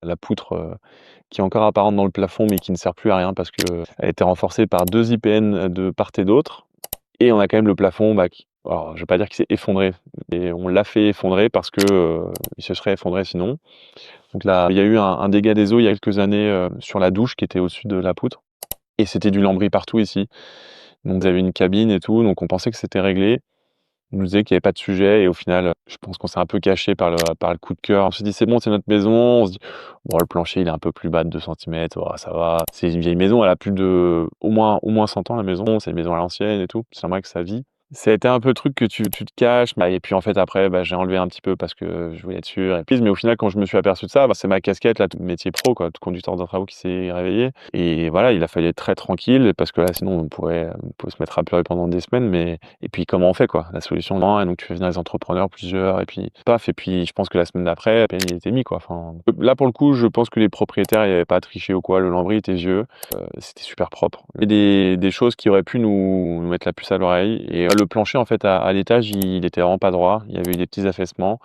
La poutre, qui est encore apparente dans le plafond, mais qui ne sert plus à rien parce qu'elle a été renforcée par 2 IPN de part et d'autre et on a quand même le plafond, bah, qui alors je vais pas dire qu'il s'est effondré, mais on l'a fait effondrer parce que, il se serait effondré sinon. Donc là, il y a eu un dégât des eaux il y a quelques années, sur la douche qui était au-dessus de la poutre et c'était du lambris partout ici. Donc vous avez une cabine et tout, donc on pensait que c'était réglé. Il nous disait qu'il y avait pas de sujet et au final, je pense qu'on s'est un peu caché par le coup de cœur. On s'est dit: «C'est bon, c'est notre maison». On se dit: «Bon, le plancher, il est un peu plus bas de 2 centimètres, oh ça va». C'est une vieille maison, elle a plus de au moins 100 ans la maison, c'est une maison à l'ancienne et tout, c'est normal que ça vit. Ça a été un peu le truc que tu te caches, bah et puis en fait après, bah, j'ai enlevé un petit peu parce que je voulais être sûr et puis mais au final quand je me suis aperçu de ça, bah, c'est ma casquette là, métier pro quoi, de conducteur de travaux qui s'est réveillée et voilà, il a fallu être très tranquille parce que là sinon on pourrait se mettre à pleurer pendant des semaines mais et puis comment on fait quoi? La solution non et donc tu fais venir les entrepreneurs plusieurs et puis paf et puis je pense que la semaine d'après, ben, il était mis quoi, enfin là pour le coup, je pense que les propriétaires, il y avait pas triché ou quoi, le lambris était vieux, c'était super propre. Il y a des choses qui auraient pu nous mettre la puce à l'oreille et le plancher en fait à l'étage, il était vraiment pas droit, il y avait eu des petits affaissements.